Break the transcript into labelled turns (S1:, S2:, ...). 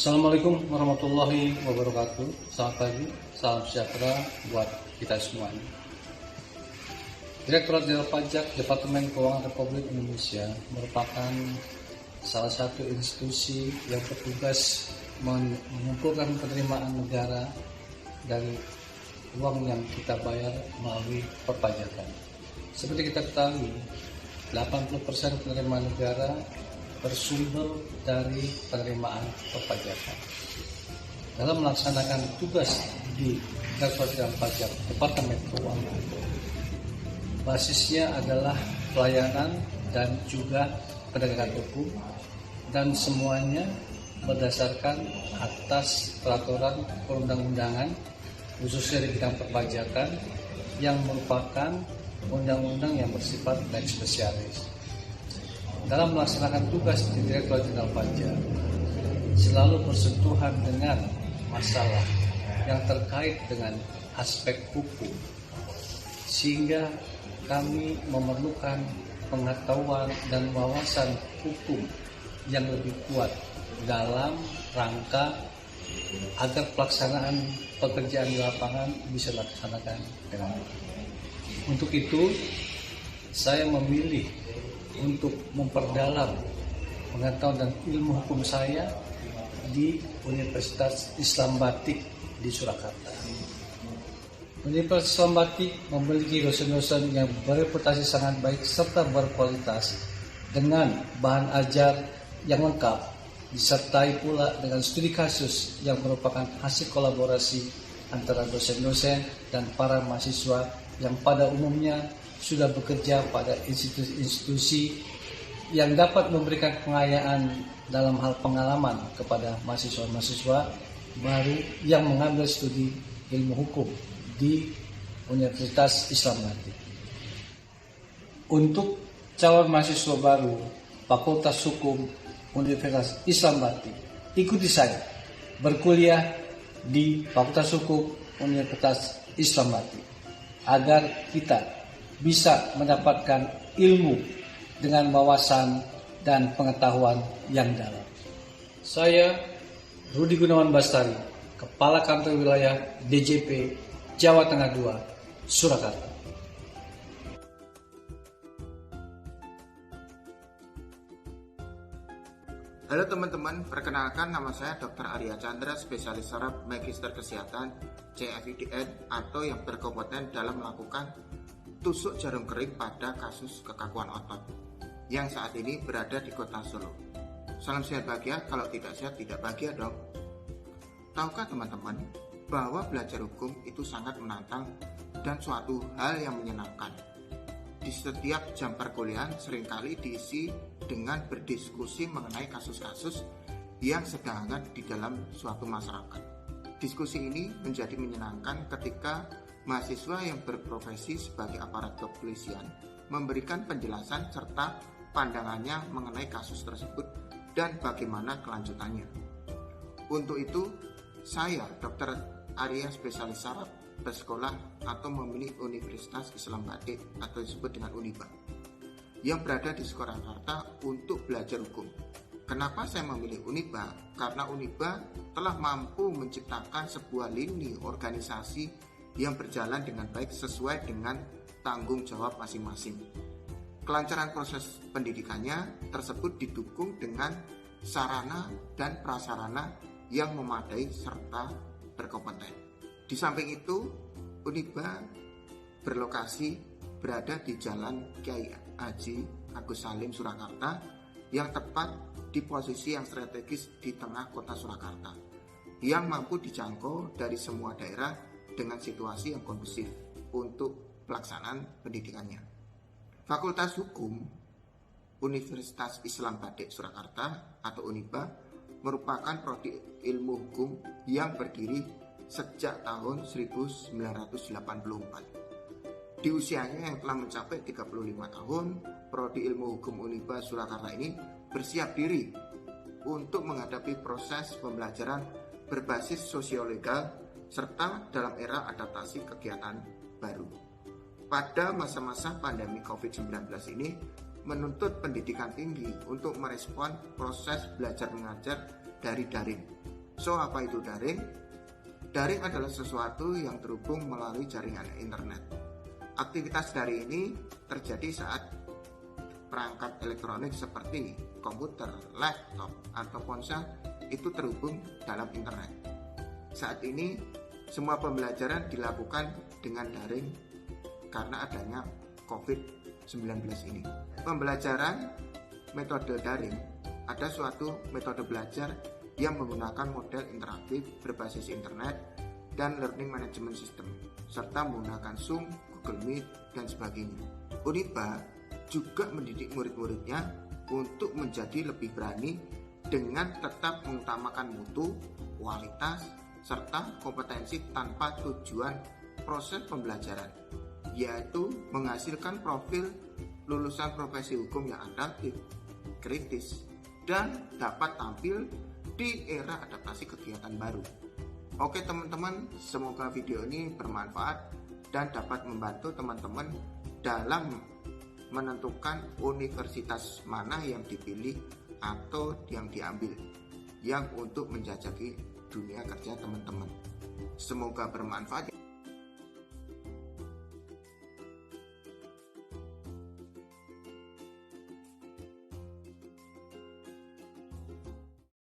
S1: Assalamualaikum warahmatullahi wabarakatuh. Selamat pagi, salam sejahtera buat kita semuanya. Direktorat Jenderal Pajak Departemen Keuangan Republik Indonesia merupakan salah satu institusi yang bertugas mengumpulkan penerimaan negara dari uang yang kita bayar melalui perpajakan. Seperti kita ketahui, 80% penerimaan negara bersumber dari penerimaan perpajakan. Dalam melaksanakan tugas di Direktorat Jenderal Pajak Departemen Keuangan, basisnya adalah pelayanan dan juga penegakan hukum, dan semuanya berdasarkan atas peraturan perundang-undangan khususnya di bidang perpajakan yang merupakan undang-undang yang bersifat lex specialis. Dalam melaksanakan tugas di Direktorat Jenderal Pajak selalu bersentuhan dengan masalah yang terkait dengan aspek hukum, sehingga kami memerlukan pengetahuan dan wawasan hukum yang lebih kuat dalam rangka agar pelaksanaan pekerjaan di lapangan bisa dilaksanakan dengan baik. Untuk itu, saya memilih untuk memperdalam pengetahuan dan ilmu hukum saya di Universitas Islam Batik di Surakarta. Universitas Islam Batik memiliki dosen-dosen yang berreputasi sangat baik serta berkualitas dengan bahan ajar yang lengkap, disertai pula dengan studi kasus yang merupakan hasil kolaborasi antara dosen-dosen dan para mahasiswa yang pada umumnya sudah bekerja pada institusi-institusi yang dapat memberikan pengayaan dalam hal pengalaman kepada mahasiswa-mahasiswa baru yang mengambil studi ilmu hukum di Universitas Islam Batik. Untuk calon mahasiswa baru Fakultas Hukum Universitas Islam Batik, ikuti saya berkuliah di Fakultas Hukum Universitas Islam Batik agar kita bisa mendapatkan ilmu dengan wawasan dan pengetahuan yang dalam. Saya Rudi Gunawan Bastari, Kepala Kantor Wilayah DJP Jawa Tengah II, Surakarta.
S2: Halo teman-teman, perkenalkan nama saya Dr. Arya Chandra, spesialis saraf Magister Kesehatan CFIDN atau yang berkompeten dalam melakukan tusuk jarum kering pada kasus kekakuan otot yang saat ini berada di kota Solo. Salam sehat bahagia, kalau tidak sehat tidak bahagia dong. Tahukah teman-teman bahwa belajar hukum itu sangat menantang dan suatu hal yang menyenangkan. Di setiap jam perkuliahan seringkali diisi dengan berdiskusi mengenai kasus-kasus yang sedang hangat di dalam suatu masyarakat. Diskusi ini menjadi menyenangkan ketika mahasiswa yang berprofesi sebagai aparat kepolisian memberikan penjelasan serta pandangannya mengenai kasus tersebut dan bagaimana kelanjutannya. Untuk itu, saya Dr. Arya, spesialis saraf, bersekolah atau memilih Universitas Islam Batik atau disebut dengan Uniba yang berada di Surakarta untuk belajar hukum. Kenapa saya memilih Uniba? Karena Uniba telah mampu menciptakan sebuah lini organisasi yang berjalan dengan baik sesuai dengan tanggung jawab masing-masing. Kelancaran proses pendidikannya tersebut didukung dengan sarana dan prasarana yang memadai serta berkompeten. Di samping itu, Uniba berlokasi berada di Jalan Kiai Haji Agus Salim, Surakarta, yang tepat di posisi yang strategis di tengah kota Surakarta, yang mampu dijangkau dari semua daerah dengan situasi yang kondusif untuk pelaksanaan pendidikannya. Fakultas Hukum Universitas Islam Batik Surakarta atau Uniba merupakan prodi ilmu hukum yang berdiri sejak tahun 1984. Di usianya yang telah mencapai 35 tahun, prodi ilmu hukum Uniba Surakarta ini bersiap diri untuk menghadapi proses pembelajaran berbasis sosiolegal serta dalam era adaptasi kegiatan baru. Pada masa-masa pandemi COVID-19 ini menuntut pendidikan tinggi untuk merespon proses belajar mengajar dari daring So, apa itu daring? Daring adalah sesuatu yang terhubung melalui jaringan internet. Aktivitas daring ini terjadi saat perangkat elektronik seperti komputer, laptop, atau ponsel itu terhubung dalam internet. Saat ini, semua pembelajaran dilakukan dengan daring karena adanya COVID-19 ini. Pembelajaran metode daring ada suatu metode belajar yang menggunakan model interaktif berbasis internet dan learning management system, serta menggunakan Zoom, Google Meet, dan sebagainya. Uniba juga mendidik murid-muridnya untuk menjadi lebih berani dengan tetap mengutamakan mutu, kualitas, serta kompetensi tanpa tujuan proses pembelajaran, yaitu menghasilkan profil lulusan profesi hukum yang adaptif, kritis, dan dapat tampil di era adaptasi kegiatan baru. Oke teman-teman, semoga video ini bermanfaat dan dapat membantu teman-teman dalam menentukan universitas mana yang dipilih atau yang diambil yang untuk menjajaki dunia kerja teman-teman. Semoga bermanfaat.